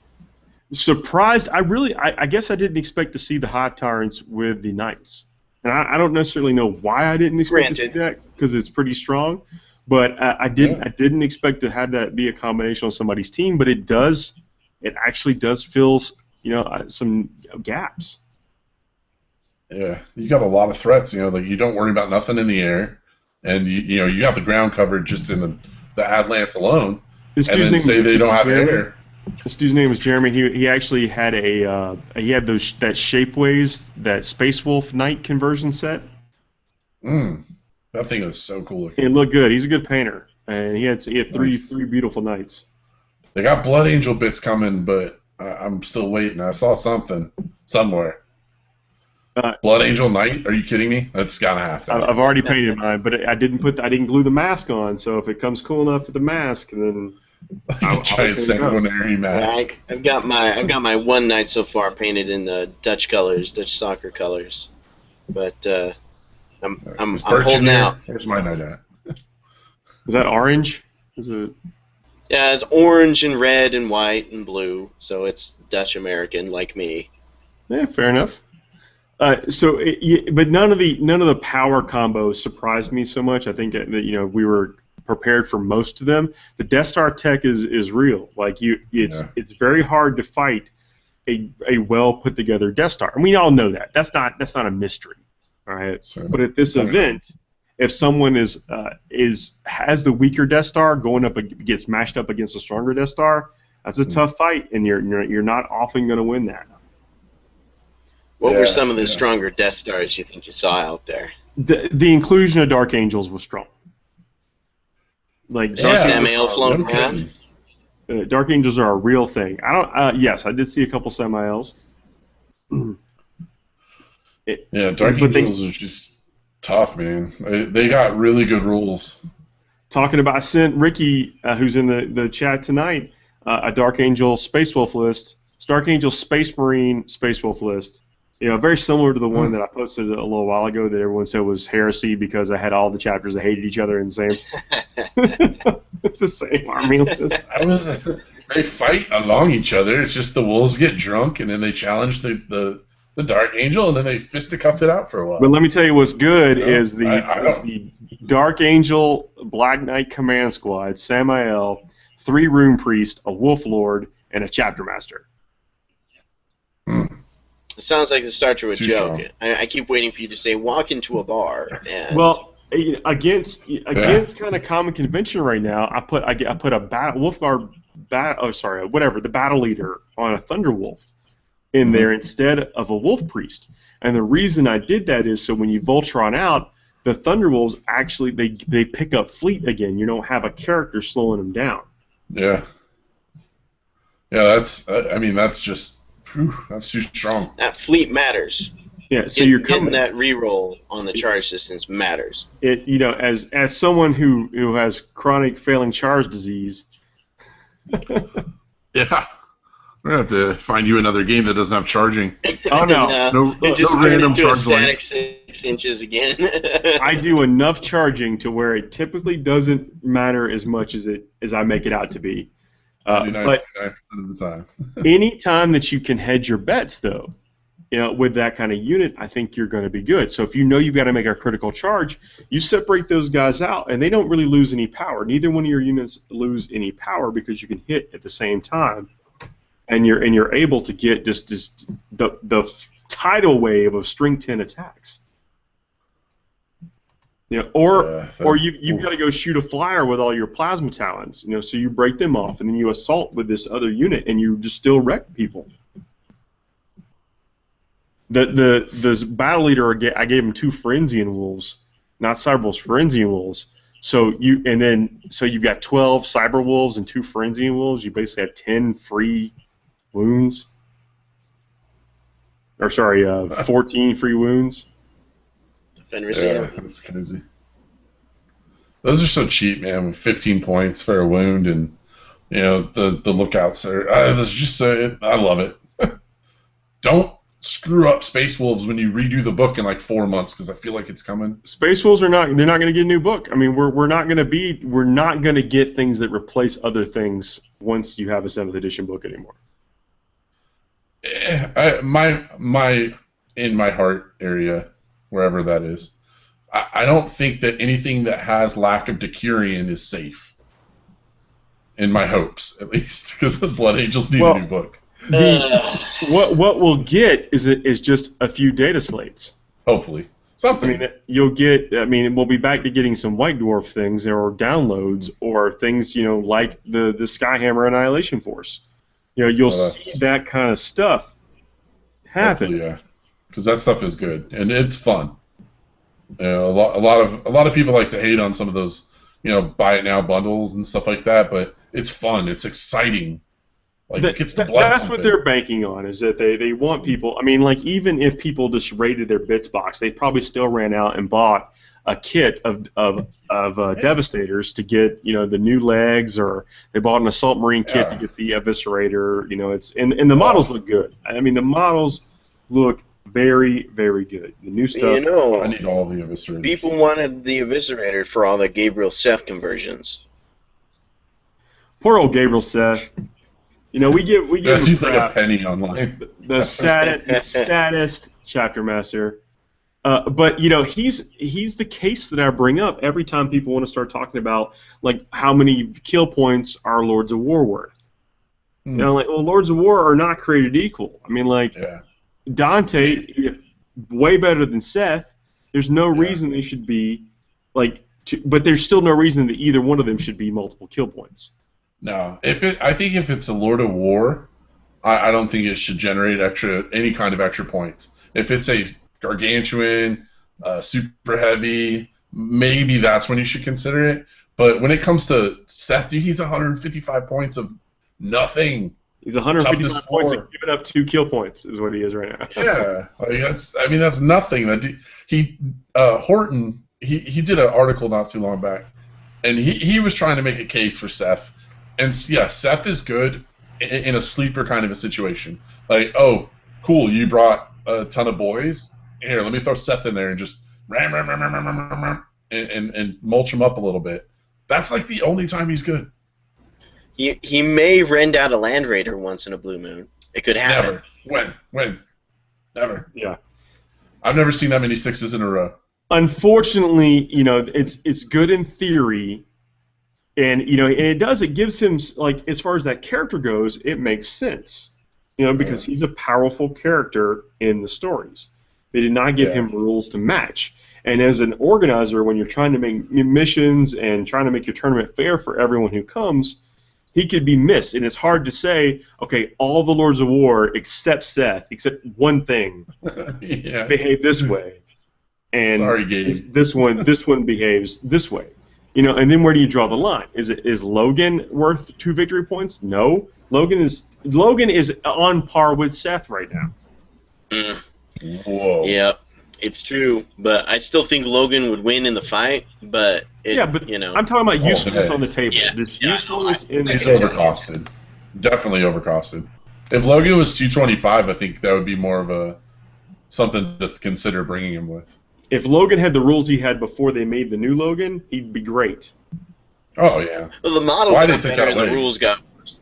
Surprised? I guess I didn't expect to see the Hive Tyrants with the Knights. And I don't necessarally know why I didn't expect to see that, because it's pretty strong. But I didn't expect to have that be a combination on somebody's team. But it does. It actually does fill some gaps. Yeah, you got a lot of threats. Like you don't worry about nothing in the air, and you got the ground covered just in the Atlants alone. This and then say they don't have air. This dude's name was Jeremy. He actually had that Shapeways, that Space Wolf Knight conversion set. That thing is so cool looking. It looked good. He's a good painter, and he had three beautiful knights. They got Blood Angel bits coming, but I'm still waiting. I saw something somewhere. Blood Angel Knight? Are you kidding me? That's gotta have to. I've already painted mine, but I didn't glue the mask on. So if it comes cool enough for the mask, then Giant sanguinary mask. Yeah, I've got my one knight so far painted in the Dutch colors, Dutch soccer colors, but I'm holding out. Where's my knight at? Is that orange? Is it? Yeah, it's orange and red and white and blue, so it's Dutch American like me. Yeah, fair enough. But none of the power combos surprised me so much. I think that we were prepared for most of them. The Death Star tech is real. Like it's very hard to fight a well put together Death Star, and we all know that. That's not a mystery, all right. But at this event, if someone has the weaker Death Star gets mashed up against a stronger Death Star, that's a tough fight, and you're not often going to win that. What were some of the stronger Death Stars you think you saw out there? The inclusion of Dark Angels was strong. Like Samael floating around. Dark Angels are a real thing. Yes, I did see a couple Samaels. Dark Angels are just tough, man. They got really good rules. Talking about, I sent Ricky, who's in the chat tonight, a Dark Angel Space Wolf list. It's Dark Angel Space Marine Space Wolf list. Very similar to the one that I posted a little while ago that everyone said was heresy because I had all the chapters that hated each other in the same army list. They fight along each other. It's just the wolves get drunk and then they challenge the Dark Angel and then they fisticuff it out for a while. But let me tell you what's good is the Dark Angel Black Knight Command Squad, Samael, 3 Rune Priest, a Wolf Lord, and a Chapter Master. It sounds like the start to a joke. I keep waiting for you to say, walk into a bar. And well, against kind of common convention right now, I put a Wolf Guard, the Battle Leader on a Thunder Wolf in there instead of a Wolf Priest. And the reason I did that is so when you Voltron out, the Thunder Wolves actually, they pick up fleet again. You don't have a character slowing them down. Yeah. Yeah, that's just... Whew, that's too strong. That fleet matters. Yeah, so you're getting that reroll on the charge distance matters. As someone who has chronic failing charge disease. Yeah, we're gonna have to find you another game that doesn't have charging. Oh no, it just turned into a static 6 inches again. I do enough charging to where it typically doesn't matter as much as I make it out to be. But of the time. any time that you can hedge your bets, though, with that kind of unit, I think you're going to be good. So if you know you've got to make a critical charge, you separate those guys out, and they don't really lose any power. Neither one of your units lose any power because you can hit at the same time, and you're able to get just the tidal wave of string 10 attacks. Or you've got to go shoot a flyer with all your plasma talons, so you break them off, and then you assault with this other unit, and you just still wreck people. The battle leader, I gave him 2 Forensian Wolves, not Cyber Wolves, Forensian Wolves. So you've got 12 Cyber Wolves and 2 Forensian Wolves. You basically have 10 free wounds. 14 free wounds. Yeah, that's crazy. Those are so cheap, man. With 15 points for a wound, and the lookouts are. That's just so. I love it. Don't screw up Space Wolves when you redo the book in like 4 months, because I feel like it's coming. Space Wolves they're not going to get a new book. I mean, we're not going to get things that replace other things once you have a 7th edition book anymore. In my heart area, wherever that is, I don't think that anything that has lack of Decurion is safe. In my hopes, at least, because the Blood Angels need a new book. What we'll get is just a few data slates. Hopefully, something. We'll be back to getting some White Dwarf things or downloads or things like the Skyhammer Annihilation Force. You'll see that kind of stuff happen. Yeah, because that stuff is good and it's fun. A lot of people like to hate on some of those buy it now bundles and stuff like that, but it's fun. It's exciting Like, it gets the blood that's what pumping. they're banking on, is that they want people. I mean, like, even if people just raided their bits box, they probably still ran out and bought a kit of Devastators to get, you know, the new legs, or they bought an Assault Marine kit to get the Eviscerator. You know, it's and the models look good. I mean, the models look very, very good. The new stuff. You know, I need all the Eviscerators. people wanted the Eviscerator for all the Gabriel Seth conversions. Poor old Gabriel Seth. You know, we give That's him like a crap. penny online. The saddest chapter master. But you know, he's the case that I bring up every time people want to start talking about, like, how many kill points are Lords of War worth. You know, like, well, Lords of War are not created equal. I mean, like, Dante, way better than Seth. There's no reason they should be like, but there's still no reason that either one of them should be multiple kill points. No, I think if it's a Lord of War, I don't think it should generate any kind of extra points. If it's a Gargantuan, super heavy, maybe that's when you should consider it. But when it comes to Seth, dude, he's 155 points of nothing. He's 155 Toughness points 4. and giving up 2 kill points is what he is right now. Yeah, like that's nothing. Horton, he did an article not too long back, and he was trying to make a case for Seth. And yeah, Seth is good in a sleeper kind of a situation. Like, oh, cool, you brought a ton of boys. Here, let me throw Seth in there and just and mulch him up a little bit. That's like the only time he's good. He may rend out a Land Raider once in a blue moon. It could happen. Never. When? Never. Yeah. I've never seen that many 6s in a row. Unfortunately, you know, it's good in theory. And, you know, and it gives him, like, as far as that character goes, it makes sense. You know, because he's a powerful character in the stories. They did not give him rules to match. And as an organizer, when you're trying to make missions and trying to make your tournament fair for everyone who comes, he could be missed. And it's hard to say, okay, all the Lords of War except Seth, except one thing, behave this way. And sorry, Gabe. this one behaves this way. You know, and then where do you draw the line? Is Logan worth 2 victory points? No. Logan is on par with Seth right now. Whoa. Yep, it's true. But I still think Logan would win in the fight. But you know, I'm talking about usefulness on the table. Yeah, Usefulness in the He's overcosted. Definitely overcosted. If Logan was 225, I think that would be more of something to consider bringing him with. If Logan had the rules he had before they made the new Logan, he'd be great. Oh yeah. Well, the model got better and the rules got worse.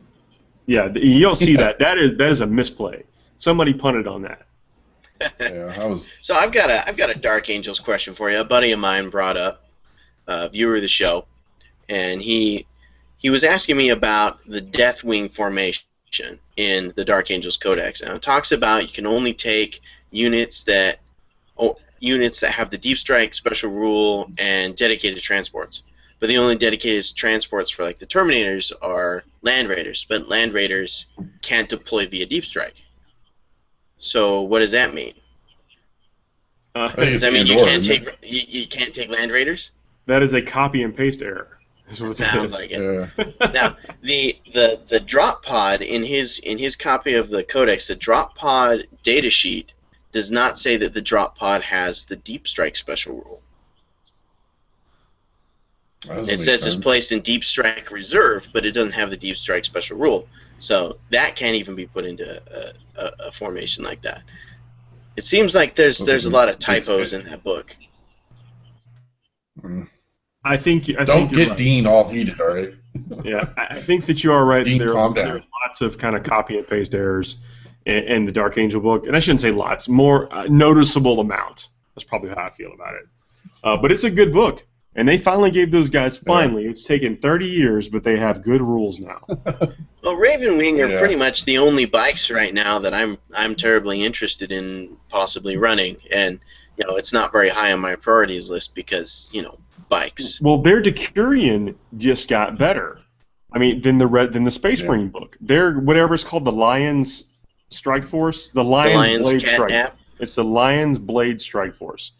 Yeah, you don't see that. That is a misplay. Somebody punted on that. So I've got a Dark Angels question for you. A buddy of mine brought up, a viewer of the show, and he was asking me about the Deathwing formation in the Dark Angels Codex. And it talks about you can only take units that have the Deep Strike special rule and dedicated transports. But the only dedicated transports for, like, the Terminators are Land Raiders. But Land Raiders can't deploy via Deep Strike. So what does that mean? Does that mean you can't take Land Raiders? That is a copy and paste error. Sounds like it. Now, the drop pod in his copy of the Codex, the drop pod datasheet does not say that the drop pod has the Deep Strike special rule. It says it's placed in Deep Strike Reserve, but it doesn't have the Deep Strike special rule. So that can't even be put into a formation like that. It seems like there's a lot of typos in that book. I think don't get right. Dean all heated, all right? Yeah, I think that you are right. Dean, there are lots of kind of copy and paste errors in the Dark Angel book, and I shouldn't say lots, more noticeable amount. That's probably how I feel about it. But it's a good book, and they finally gave those guys. It's taken 30 years, but they have good rules now. Well, Ravenwing are pretty much the only bikes right now that I'm terribly interested in possibly running, and you know it's not very high on my priorities list because bikes. Well, their Decurion just got better. I mean, than the Space Marine book. They're whatever it's called, the Lions Strike Force, the Lions Blade Strike. It's the Lions Blade Strike Force.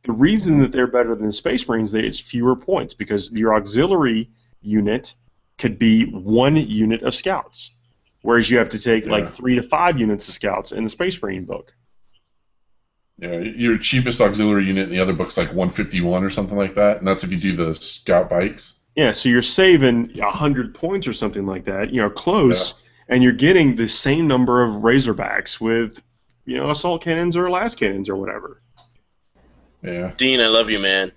The reason that they're better than the Space Marines, it's fewer points because your auxiliary unit could be 1 unit of scouts. whereas you have to take like 3 to 5 units of scouts in the Space Marine book. Yeah, your cheapest auxiliary unit in the other book's like 151 or something like that, and that's if you do the scout bikes. Yeah, so you're saving 100 points or something like that, close, and you're getting the same number of Razorbacks with, assault cannons or las cannons or whatever. Yeah. Dean, I love you, man.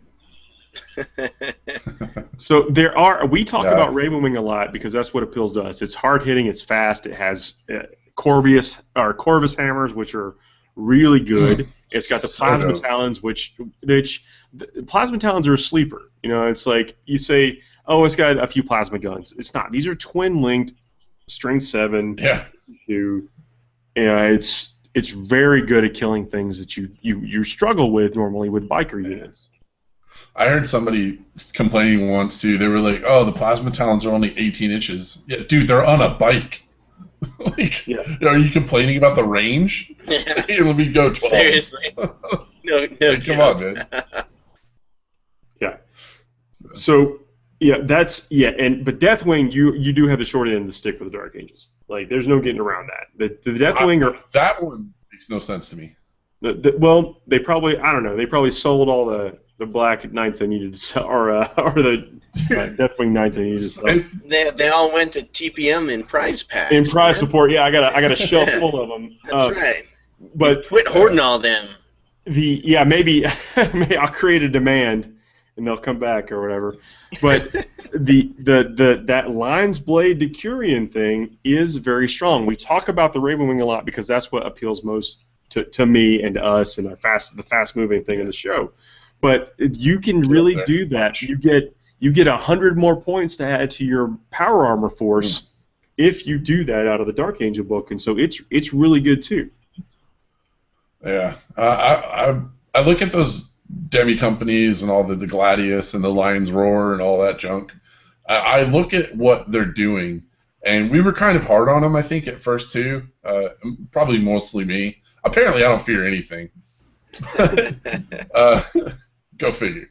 So we talk about Ravenwing a lot because that's what appeals to us. It's hard hitting, it's fast, it has Corvus hammers, which are really good. It's got the plasma talons, which plasma talons are a sleeper. It's like you say, oh, it's got a few plasma guns. It's not. These are twin linked, strength 7. Yeah. It's very good at killing things that you struggle with normally with biker units. I heard somebody complaining once too. They were like, "Oh, the plasma talons are only 18 inches." Yeah, dude, they're on a bike. Are you complaining about the range? Here, let me go 12. Seriously. No, come on, man. Yeah. So but Deathwing, you do have the short end of the stick with the Dark Angels. Like, there's no getting around that. The Deathwing that one makes no sense to me. Well, they probably, I don't know, they probably sold all the Black Knights they needed to sell, or the Deathwing Knights they needed to sell. They all went to TPM in prize packs. In prize support, yeah, I got a shelf full of them. That's right. But quit hoarding all them. Maybe I'll create a demand and they'll come back or whatever. But that Lion's Blade Decurion thing is very strong. We talk about the Ravenwing a lot because that's what appeals most to me and to us and the fast moving thing in the show. But you can really do that. You get 100 more points to add to your power armor force if you do that out of the Dark Angel book, and so it's really good too. Yeah, I look at those demi companies and all the Gladius and the Lion's Roar and all that junk. I look at what they're doing, and we were kind of hard on them, I think, at first too. Probably mostly me. Apparently, I don't fear anything. Go figure.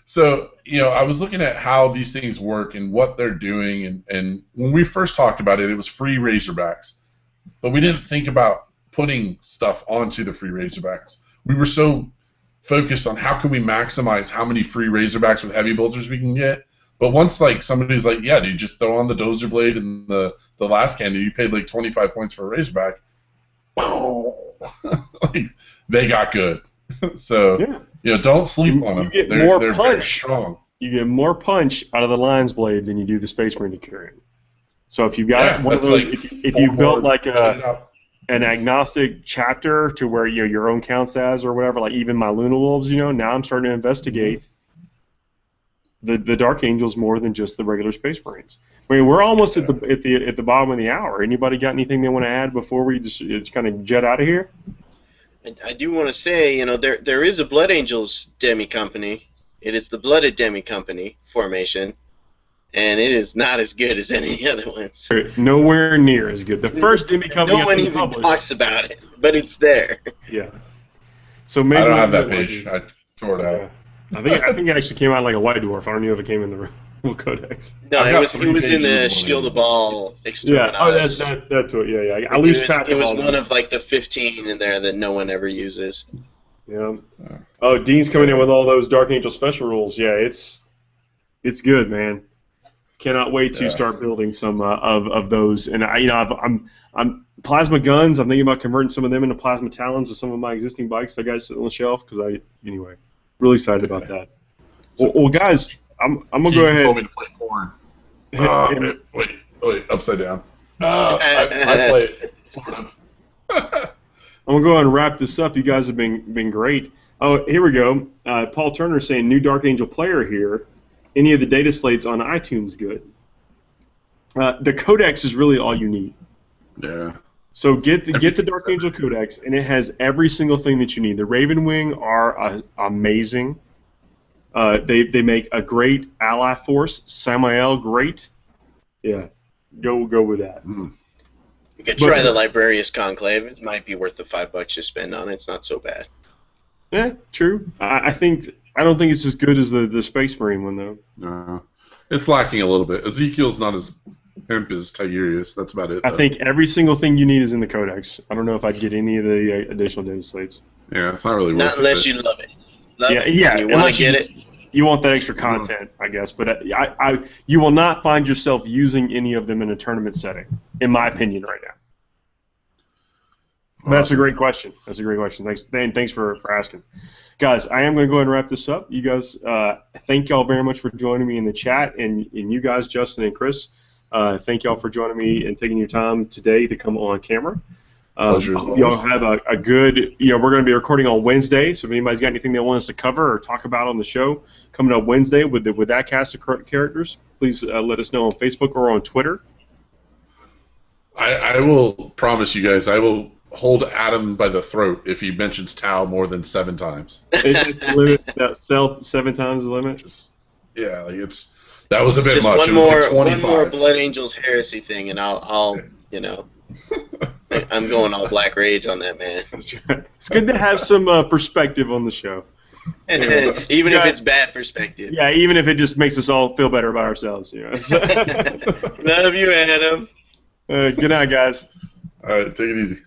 So, I was looking at how these things work and what they're doing, and when we first talked about it, it was free Razorbacks. But we didn't think about putting stuff onto the free Razorbacks. We were so focused on how can we maximize how many free Razorbacks with heavy bolters we can get. But once, somebody's like, yeah, dude, just throw on the Dozer Blade and the last cannon, you paid 25 points for a Razorback. They got good. So, don't sleep on them. They're very strong. You get more punch out of the Lion's Blade than you do the Space Marine Decurion. So if you've got one of those, if you built an agnostic chapter to where your own counts as or whatever, like even my Luna Wolves, now I'm starting to investigate the Dark Angels more than just the regular Space Marines. I mean, we're almost at the bottom of the hour. Anybody got anything they want to add before we just kind of jet out of here? I do want to say, there is a Blood Angels demi company. It is the Blooded Demi Company formation, and it is not as good as any of the other ones. Nowhere near as good. The first demi company. No one even talks about it, but it's there. Yeah. So maybe I don't have that page. I tore it out. I think it actually came out like a White Dwarf. I don't know if it came in the Rule Codex. No, it was in the Shield of Ball Exterminatus. Yeah, that's what. Yeah. I lose track. It was one of the 15 in there that no one ever uses. Yeah. Oh, Dean's coming in with all those Dark Angel special rules. Yeah, it's good, man. Cannot wait to start building some of those. And I'm plasma guns. I'm thinking about converting some of them into plasma talons with some of my existing bikes that I got sitting on the shelf. Anyway, really excited about that. Well, guys, I'm gonna go ahead. You told me to play porn. Wait, upside down. I play it, sort of. I'm gonna go ahead and wrap this up. You guys have been great. Oh, here we go. Paul Turner saying new Dark Angel player here. Any of the data slates on iTunes good? The Codex is really all you need. Yeah. So get the Dark Angel Codex, and it has every single thing that you need. The Ravenwing are amazing. They make a great ally force. Samael, great. Yeah, go with that. You could try the Librarius Conclave. It might be worth the $5 you spend on it. It's not so bad. Yeah, true. I don't think it's as good as the Space Marine one though. No, it's lacking a little bit. Ezekiel's not as Hemp is Tigurius. That's about it. I think every single thing you need is in the Codex. I don't know if I'd get any of the additional data slates. Yeah, it's not really worth Not unless you love it. Love it. Yeah. You want to get it. You want that extra content, I guess, but you will not find yourself using any of them in a tournament setting, in my opinion, right now. Awesome. That's a great question. Thanks for asking. Guys, I am going to go ahead and wrap this up. You guys, thank y'all very much for joining me in the chat, and you guys, Justin and Chris, thank y'all for joining me and taking your time today to come on camera. Y'all have a good, we're going to be recording on Wednesday, so if anybody's got anything they want us to cover or talk about on the show coming up Wednesday with that cast of characters, please let us know on Facebook or on Twitter. I will promise you guys, I will hold Adam by the throat if he mentions Tau more than 7 times. It's the limit, 7 times the limit? Yeah, that was a bit much. One more Blood Angels heresy thing, and I'll I'm going all Black Rage on that, man. That's right. It's good to have some perspective on the show. Even if it's bad perspective. Yeah, even if it just makes us all feel better about ourselves. Love you, Adam. Good night, guys. All right, take it easy.